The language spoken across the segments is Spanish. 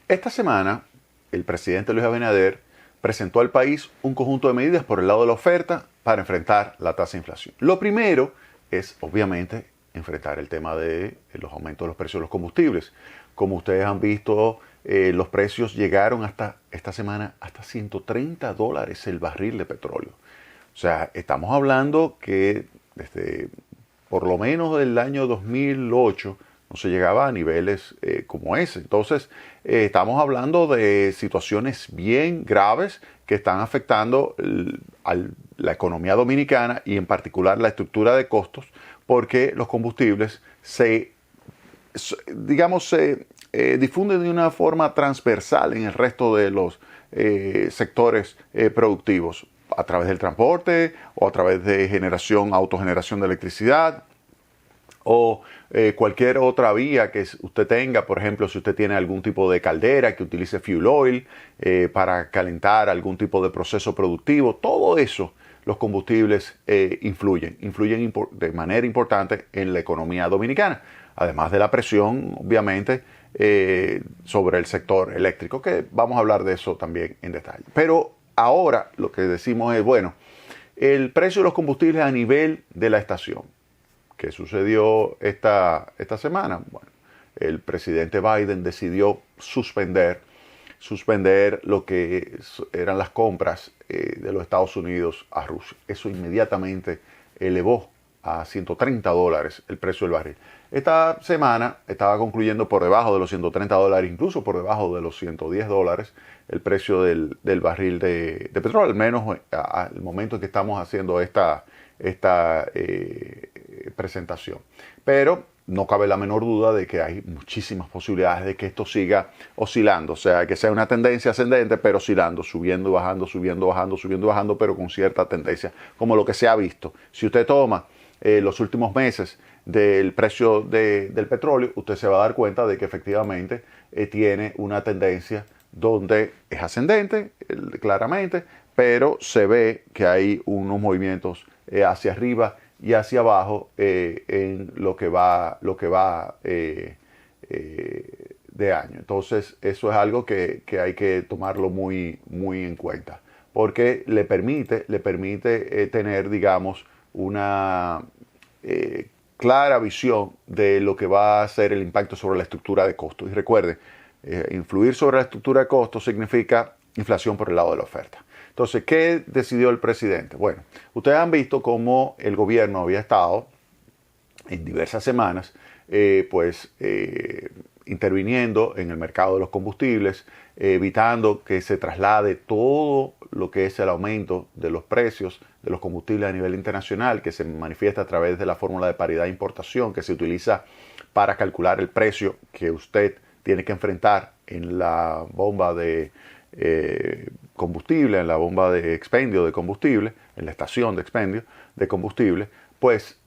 Esta semana, el presidente Luis Abinader presentó al país un conjunto de medidas por el lado de la oferta para enfrentar la tasa de inflación. Lo primero es, obviamente, enfrentar el tema de los aumentos de los precios de los combustibles. Como ustedes han visto, los precios llegaron hasta esta semana hasta $130 el barril de petróleo. O sea, estamos hablando que desde por lo menos del año 2008 no se llegaba a niveles como ese. Entonces, estamos hablando de situaciones bien graves que están afectando la economía dominicana y en particular la estructura de costos, porque los combustibles se difunden de una forma transversal en el resto de los sectores productivos, a través del transporte o a través de autogeneración de electricidad o cualquier otra vía que usted tenga. Por ejemplo, si usted tiene algún tipo de caldera que utilice fuel oil para calentar algún tipo de proceso productivo, todo eso, los combustibles influyen de manera importante en la economía dominicana, además de la presión, obviamente, sobre el sector eléctrico, que vamos a hablar de eso también en detalle. Pero ahora lo que decimos es, bueno, el precio de los combustibles a nivel de la estación. ¿Qué sucedió esta semana? Bueno, el presidente Biden decidió suspender lo que eran las compras de los Estados Unidos a Rusia. Eso inmediatamente elevó a $130 el precio del barril. Esta semana estaba concluyendo por debajo de los $130, incluso por debajo de los $110 el precio del barril de petróleo, al menos al momento en que estamos haciendo esta presentación. Pero no cabe la menor duda de que hay muchísimas posibilidades de que esto siga oscilando, o sea, que sea una tendencia ascendente, pero oscilando, subiendo, bajando, subiendo, bajando, subiendo, bajando, pero con cierta tendencia, como lo que se ha visto. Si usted toma los últimos meses del precio del petróleo, usted se va a dar cuenta de que efectivamente tiene una tendencia donde es ascendente, claramente, pero se ve que hay unos movimientos hacia arriba y hacia abajo en lo que va de año. Entonces, eso es algo que hay que tomarlo muy en cuenta, porque le permite tener, digamos, una clara visión de lo que va a ser el impacto sobre la estructura de costos. Y recuerde, influir sobre la estructura de costos significa inflación por el lado de la oferta. Entonces, ¿qué decidió el presidente? Bueno, ustedes han visto cómo el gobierno había estado en diversas semanas, interviniendo en el mercado de los combustibles, evitando que se traslade todo lo que es el aumento de los precios de los combustibles a nivel internacional, que se manifiesta a través de la fórmula de paridad de importación que se utiliza para calcular el precio que usted tiene que enfrentar en la bomba de combustible, en la bomba de expendio de combustible, en la estación de expendio de combustible. Pues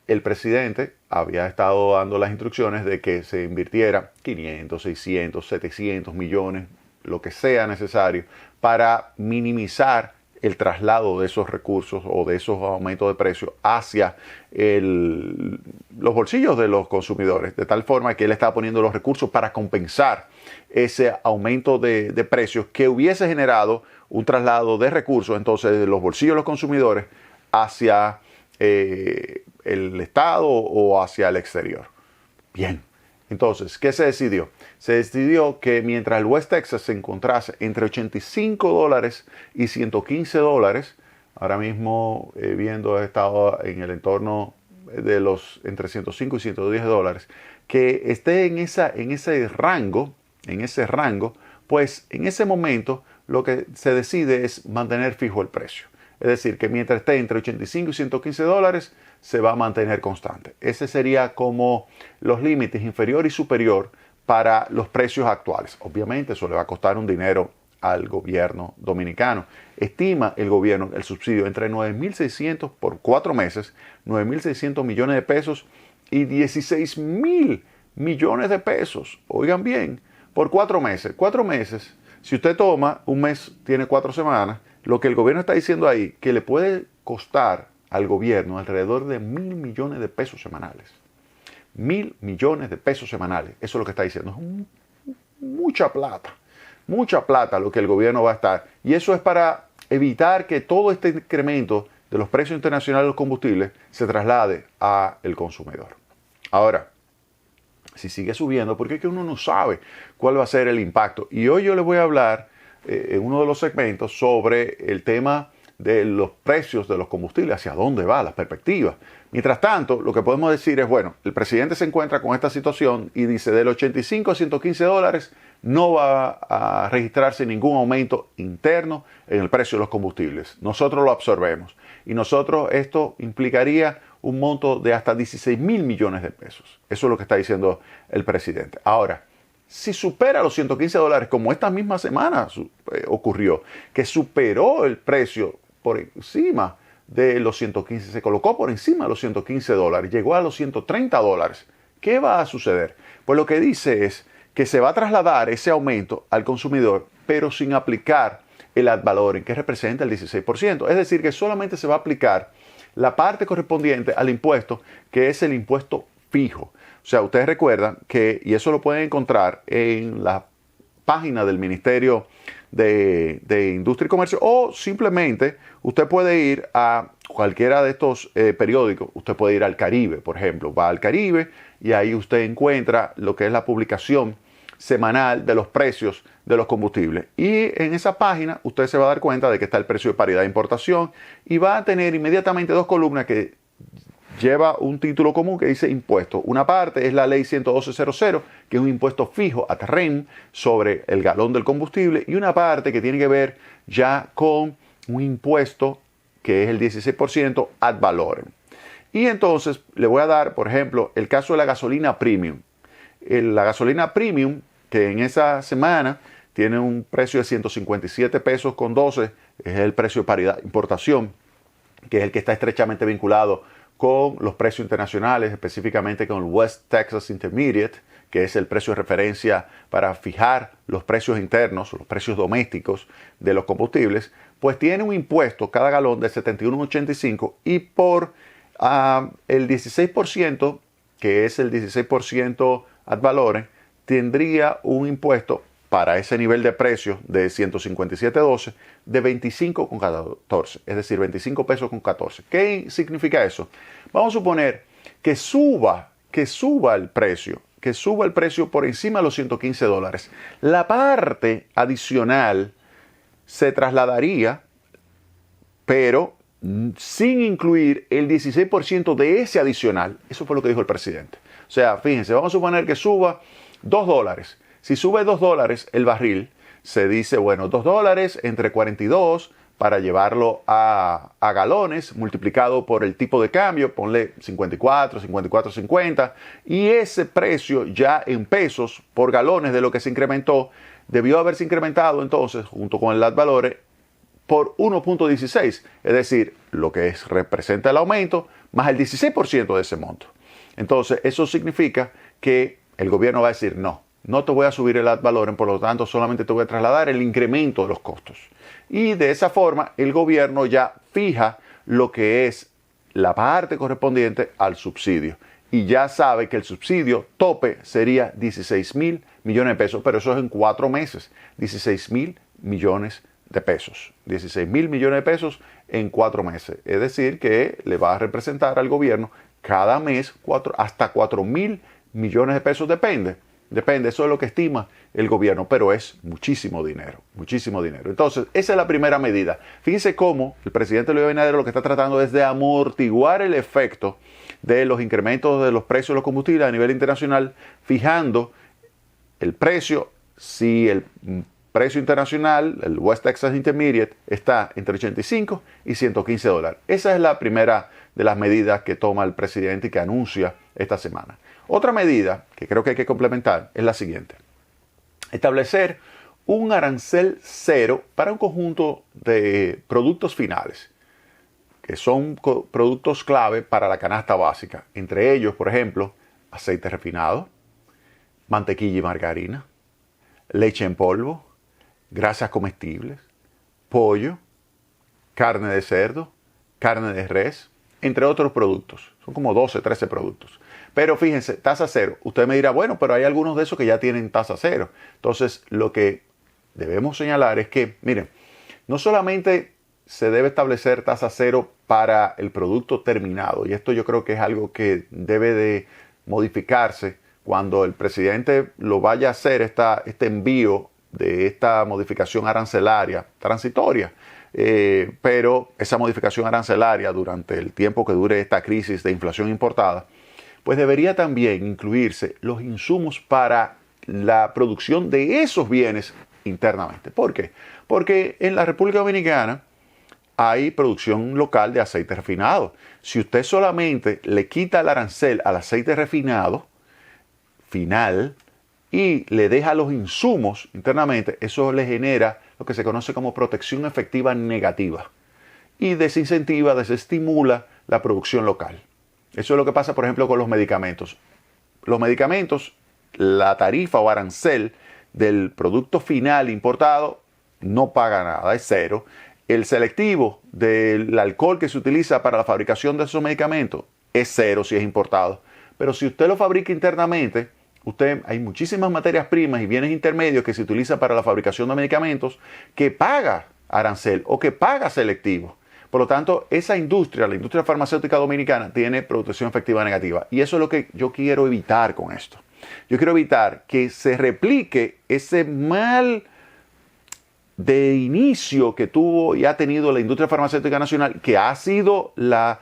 el presidente había estado dando las instrucciones de que se invirtiera 500, 600, 700 millones, lo que sea necesario, para minimizar el traslado de esos recursos o de esos aumentos de precios hacia los bolsillos de los consumidores, de tal forma que él estaba poniendo los recursos para compensar ese aumento de precios que hubiese generado un traslado de recursos entonces de los bolsillos de los consumidores hacia el Estado o hacia el exterior. Bien, entonces, ¿qué se decidió? Se decidió que mientras el West Texas se encontrase entre $85 y $115, ahora mismo viendo, he estado en el entorno de los entre $105 y $110, que esté en ese rango, pues en ese momento lo que se decide es mantener fijo el precio. Es decir, que mientras esté entre $85 y $115, se va a mantener constante. Ese sería como los límites inferior y superior para los precios actuales. Obviamente eso le va a costar un dinero al gobierno dominicano. Estima el gobierno el subsidio entre 9.600 por 4 meses, 9.600 millones de pesos y 16.000 millones de pesos. Oigan bien, por 4 meses. 4 meses, si usted toma, un mes tiene 4 semanas, lo que el gobierno está diciendo ahí, que le puede costar al gobierno alrededor de 1.000 millones de pesos semanales. 1.000 millones de pesos semanales. Eso es lo que está diciendo. Es mucha plata lo que el gobierno va a estar. Y eso es para evitar que todo este incremento de los precios internacionales de los combustibles se traslade al consumidor. Ahora, si sigue subiendo, porque es que uno no sabe cuál va a ser el impacto. Y hoy yo les voy a hablar en uno de los segmentos sobre el tema de los precios de los combustibles, hacia dónde va, las perspectivas. Mientras tanto, lo que podemos decir es, bueno, el presidente se encuentra con esta situación y dice, del 85 a 115 dólares no va a registrarse ningún aumento interno en el precio de los combustibles. Nosotros lo absorbemos. Y nosotros, esto implicaría un monto de hasta 16 mil millones de pesos. Eso es lo que está diciendo el presidente. Ahora, si supera los 115 dólares, como esta misma semana ocurrió, que superó el precio por encima de los 115, se colocó por encima de los 115 dólares, llegó a los 130 dólares. ¿Qué va a suceder? Pues lo que dice es que se va a trasladar ese aumento al consumidor, pero sin aplicar el ad valorem, que representa el 16%. Es decir, que solamente se va a aplicar la parte correspondiente al impuesto, que es el impuesto fijo. O sea, ustedes recuerdan que, y eso lo pueden encontrar en la página del Ministerio de Industria y Comercio, o simplemente usted puede ir a cualquiera de estos periódicos. Usted puede ir al Caribe, por ejemplo, va al Caribe y ahí usted encuentra lo que es la publicación semanal de los precios de los combustibles. Y en esa página usted se va a dar cuenta de que está el precio de paridad de importación y va a tener inmediatamente dos columnas que lleva un título común que dice impuesto. Una parte es la ley 112.00, que es un impuesto fijo a terreno sobre el galón del combustible, y una parte que tiene que ver ya con un impuesto que es el 16% ad valorem. Y entonces le voy a dar, por ejemplo, el caso de la gasolina premium. La gasolina premium, que en esa semana tiene un precio de 157 pesos con 12, es el precio de paridad de importación, que es el que está estrechamente vinculado con los precios internacionales, específicamente con el West Texas Intermediate, que es el precio de referencia para fijar los precios internos, los precios domésticos de los combustibles, pues tiene un impuesto cada galón de 71.85 y por el 16%, que es el 16% ad valorem, tendría un impuesto para ese nivel de precio de 157.12 de 25,14, es decir, 25 pesos con 14. ¿Qué significa eso? Vamos a suponer que suba el precio por encima de los 115 dólares. La parte adicional se trasladaría, pero sin incluir el 16% de ese adicional. Eso fue lo que dijo el presidente. O sea, fíjense, vamos a suponer que suba 2 dólares. Si sube 2 dólares el barril, se dice, bueno, 2 dólares entre 42 para llevarlo a galones, multiplicado por el tipo de cambio, ponle 54, 54.50, y ese precio ya en pesos por galones de lo que se incrementó, debió haberse incrementado entonces, junto con el ad valorem, por 1.16, es decir, lo que representa el aumento, más el 16% de ese monto. Entonces, eso significa que el gobierno va a decir, no te voy a subir el ad valorem, por lo tanto, solamente te voy a trasladar el incremento de los costos. Y de esa forma, el gobierno ya fija lo que es la parte correspondiente al subsidio. Y ya sabe que el subsidio tope sería 16 mil millones de pesos, pero eso es en 4 meses, 16 mil millones de pesos. 16 mil millones de pesos en 4 meses. Es decir, que le va a representar al gobierno cada mes hasta 4 mil millones de pesos, depende, eso es lo que estima el gobierno, pero es muchísimo dinero, muchísimo dinero. Entonces, esa es la primera medida. Fíjense cómo el presidente Luis Abinader lo que está tratando es de amortiguar el efecto de los incrementos de los precios de los combustibles a nivel internacional, fijando el precio, si el precio internacional, el West Texas Intermediate, está entre 85 y 115 dólares. Esa es la primera de las medidas que toma el presidente y que anuncia esta semana. Otra medida que creo que hay que complementar es la siguiente. Establecer un arancel cero para un conjunto de productos finales, que son productos clave para la canasta básica. Entre ellos, por ejemplo, aceite refinado, mantequilla y margarina, leche en polvo, grasas comestibles, pollo, carne de cerdo, carne de res, entre otros productos. Son como 12, 13 productos. Pero fíjense, tasa cero. Usted me dirá, bueno, pero hay algunos de esos que ya tienen tasa cero. Entonces, lo que debemos señalar es que, miren, no solamente se debe establecer tasa cero para el producto terminado, y esto yo creo que es algo que debe de modificarse cuando el presidente lo vaya a hacer, este envío de esta modificación arancelaria transitoria. Pero esa modificación arancelaria durante el tiempo que dure esta crisis de inflación importada, pues debería también incluirse los insumos para la producción de esos bienes internamente. ¿Por qué? Porque en la República Dominicana hay producción local de aceite refinado. Si usted solamente le quita el arancel al aceite refinado final y le deja los insumos internamente, eso le genera lo que se conoce como protección efectiva negativa y desincentiva, desestimula la producción local. Eso es lo que pasa, por ejemplo, con los medicamentos. Los medicamentos, la tarifa o arancel del producto final importado no paga nada, es cero. El selectivo del alcohol que se utiliza para la fabricación de esos medicamentos es cero si es importado. Pero si usted lo fabrica internamente, hay muchísimas materias primas y bienes intermedios que se utilizan para la fabricación de medicamentos que paga arancel o que paga selectivo. Por lo tanto, esa industria, la industria farmacéutica dominicana, tiene protección efectiva negativa. Y eso es lo que yo quiero evitar con esto. Yo quiero evitar que se replique ese mal de inicio que tuvo y ha tenido la industria farmacéutica nacional, que ha sido la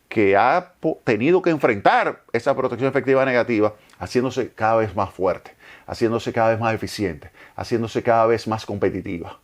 que ha tenido que enfrentar esa protección efectiva negativa, haciéndose cada vez más fuerte, haciéndose cada vez más eficiente, haciéndose cada vez más competitiva.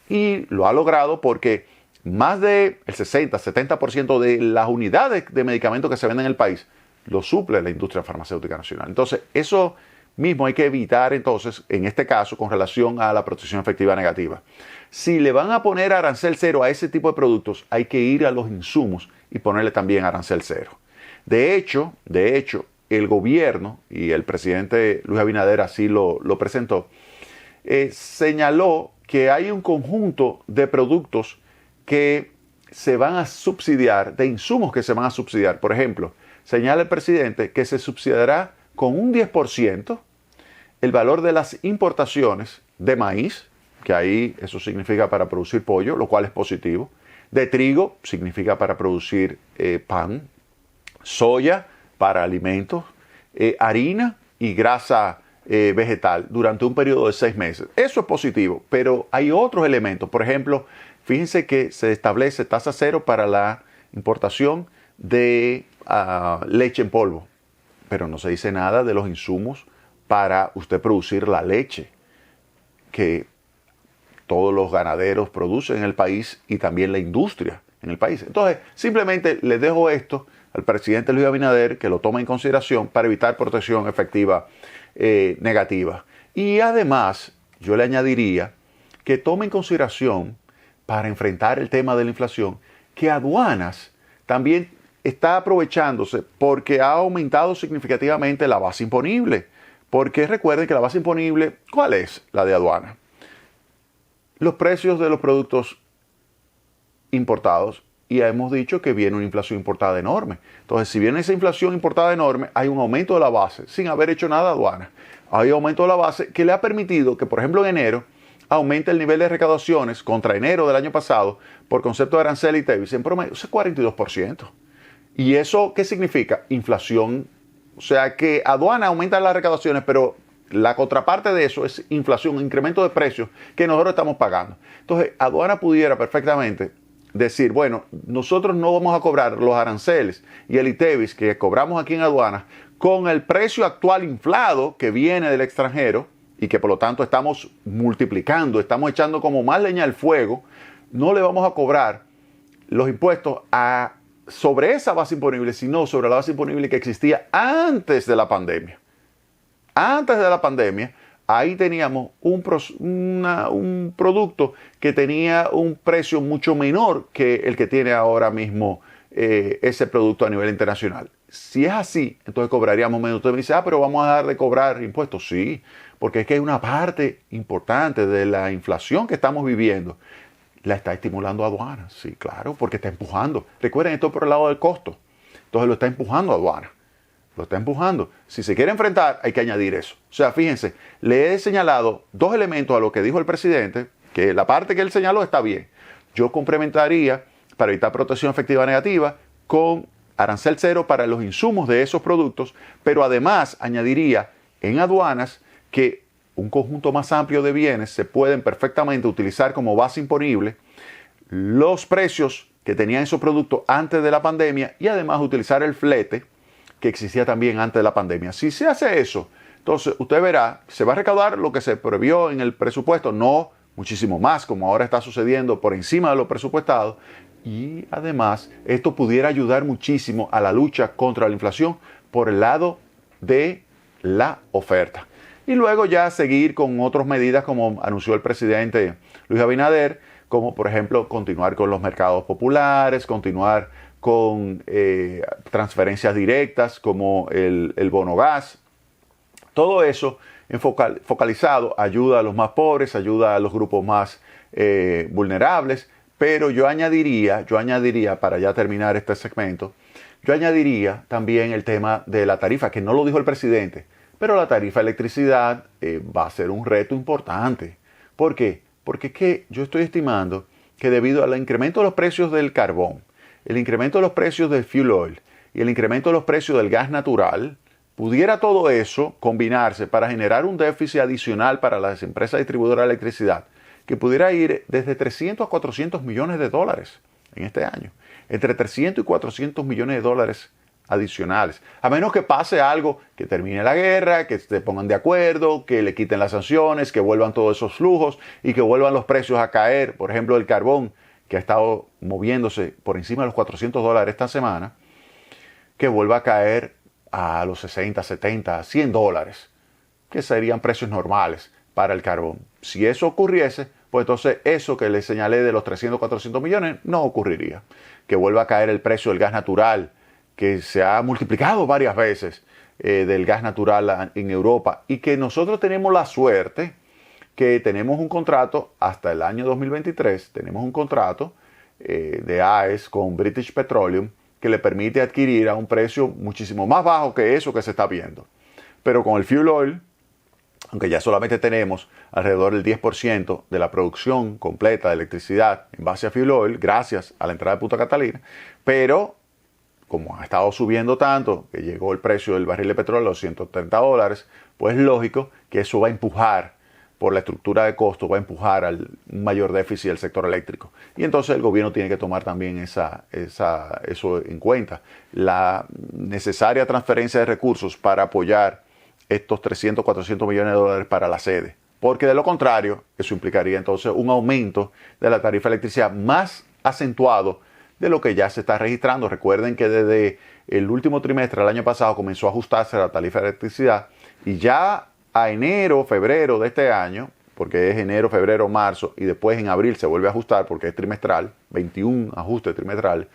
Y lo ha logrado porque más del 60-70% de las unidades de medicamentos que se venden en el país lo suple la industria farmacéutica nacional. Entonces, eso mismo hay que evitar entonces, en este caso, con relación a la protección efectiva negativa. Si le van a poner arancel cero a ese tipo de productos, hay que ir a los insumos y ponerle también arancel cero. De hecho, el gobierno, y el presidente Luis Abinader así lo presentó, señaló que hay un conjunto de productos que se van a subsidiar, de insumos que se van a subsidiar. Por ejemplo, señala el presidente que se subsidiará con un 10% el valor de las importaciones de maíz, que ahí eso significa para producir pollo, lo cual es positivo. De trigo significa para producir pan, soya para alimentos, harina y grasa vegetal durante un periodo de 6 meses. Eso es positivo, pero hay otros elementos. Por ejemplo, fíjense que se establece tasa cero para la importación de leche en polvo, pero no se dice nada de los insumos para usted producir la leche que todos los ganaderos producen en el país y también la industria en el país. Entonces, simplemente le dejo esto al presidente Luis Abinader que lo tome en consideración para evitar protección efectiva negativa. Y además, yo le añadiría que tome en consideración para enfrentar el tema de la inflación que aduanas también está aprovechándose porque ha aumentado significativamente la base imponible. Porque recuerden que la base imponible, ¿cuál es la de aduana? Los precios de los productos importados, y hemos dicho que viene una inflación importada enorme. Entonces, si viene esa inflación importada enorme, hay un aumento de la base sin haber hecho nada de aduana. Hay un aumento de la base que le ha permitido que, por ejemplo, en enero aumente el nivel de recaudaciones contra enero del año pasado por concepto de arancel y TEBIS en promedio, es 42%. ¿Y eso qué significa? Inflación. O sea que aduana aumenta las recaudaciones, pero la contraparte de eso es inflación, incremento de precios que nosotros estamos pagando. Entonces, aduana pudiera perfectamente decir, bueno, nosotros no vamos a cobrar los aranceles y el ITEBIS que cobramos aquí en aduana con el precio actual inflado que viene del extranjero y que por lo tanto estamos multiplicando, estamos echando como más leña al fuego, no le vamos a cobrar los impuestos sobre esa base imponible, sino sobre la base imponible que existía antes de la pandemia. Antes de la pandemia, ahí teníamos un producto que tenía un precio mucho menor que el que tiene ahora mismo ese producto a nivel internacional. Si es así, entonces cobraríamos menos. Usted me dice, pero vamos a dejar de cobrar impuestos. Sí, porque es que hay una parte importante de la inflación que estamos viviendo. La está estimulando aduana, sí, claro, porque está empujando. Recuerden, esto por el lado del costo. Entonces lo está empujando aduana. lo está empujando. Si se quiere enfrentar, hay que añadir eso. O sea, fíjense, le he señalado dos elementos a lo que dijo el presidente, que la parte que él señaló está bien. Yo complementaría, para evitar protección efectiva negativa, con arancel cero para los insumos de esos productos, pero además añadiría en aduanas que un conjunto más amplio de bienes se pueden perfectamente utilizar como base imponible, los precios que tenían esos productos antes de la pandemia y además utilizar el flete que existía también antes de la pandemia. Si se hace eso, entonces usted verá, se va a recaudar lo que se previó en el presupuesto, no muchísimo más como ahora está sucediendo por encima de lo presupuestado, y además esto pudiera ayudar muchísimo a la lucha contra la inflación por el lado de la oferta. Y luego ya seguir con otras medidas como anunció el presidente Luis Abinader, como por ejemplo continuar con los mercados populares, continuar con transferencias directas como el bono gas. Todo eso focalizado ayuda a los más pobres, ayuda a los grupos más vulnerables, pero yo añadiría, para ya terminar este segmento, yo añadiría también el tema de la tarifa, que no lo dijo el presidente, pero la tarifa de electricidad va a ser un reto importante. ¿Por qué? Porque es que yo estoy estimando que debido al incremento de los precios del carbón, el incremento de los precios del fuel oil y el incremento de los precios del gas natural, pudiera todo eso combinarse para generar un déficit adicional para las empresas distribuidoras de electricidad que pudiera ir desde 300 a 400 millones de dólares en este año. Entre 300 y 400 millones de dólares adicionales. A menos que pase algo, que termine la guerra, que se pongan de acuerdo, que le quiten las sanciones, que vuelvan todos esos flujos y que vuelvan los precios a caer. Por ejemplo, el carbón, que ha estado moviéndose por encima de los 400 dólares esta semana, que vuelva a caer a los 60, 70, 100 dólares, que serían precios normales para el carbón. Si eso ocurriese, pues entonces eso que les señalé de los 300, 400 millones no ocurriría. Que vuelva a caer el precio del gas natural, que se ha multiplicado varias veces del gas natural en Europa, y que nosotros tenemos la suerte que tenemos un contrato hasta el año 2023, tenemos un contrato de AES con British Petroleum que le permite adquirir a un precio muchísimo más bajo que eso que se está viendo. Pero con el fuel oil, aunque ya solamente tenemos alrededor del 10% de la producción completa de electricidad en base a fuel oil, gracias a la entrada de Punta Catalina, pero como ha estado subiendo tanto, que llegó el precio del barril de petróleo a los 130 dólares, pues es lógico que eso va a empujar, por la estructura de costo, va a empujar al mayor déficit del sector eléctrico. Y entonces el gobierno tiene que tomar también eso en cuenta. La necesaria transferencia de recursos para apoyar estos 300, 400 millones de dólares para la sede. Porque de lo contrario, eso implicaría entonces un aumento de la tarifa de electricidad más acentuado de lo que ya se está registrando. Recuerden que desde el último trimestre del año pasado comenzó a ajustarse la tarifa de electricidad y ya a enero, febrero de este año, porque es enero, febrero, marzo, y después en abril se vuelve a ajustar porque es trimestral, 21 ajustes trimestrales,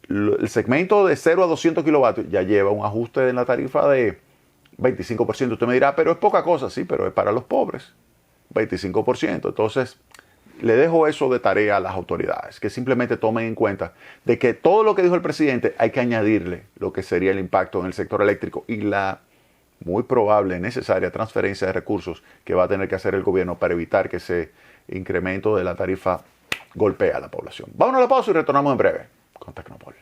el segmento de 0 a 200 kilovatios ya lleva un ajuste en la tarifa de 25%. Usted me dirá, pero es poca cosa, sí, pero es para los pobres, 25%. Entonces, le dejo eso de tarea a las autoridades, que simplemente tomen en cuenta de que todo lo que dijo el presidente hay que añadirle lo que sería el impacto en el sector eléctrico y la muy probable, necesaria transferencia de recursos que va a tener que hacer el gobierno para evitar que ese incremento de la tarifa golpee a la población. Vámonos a la pausa y retornamos en breve con Tecnopol.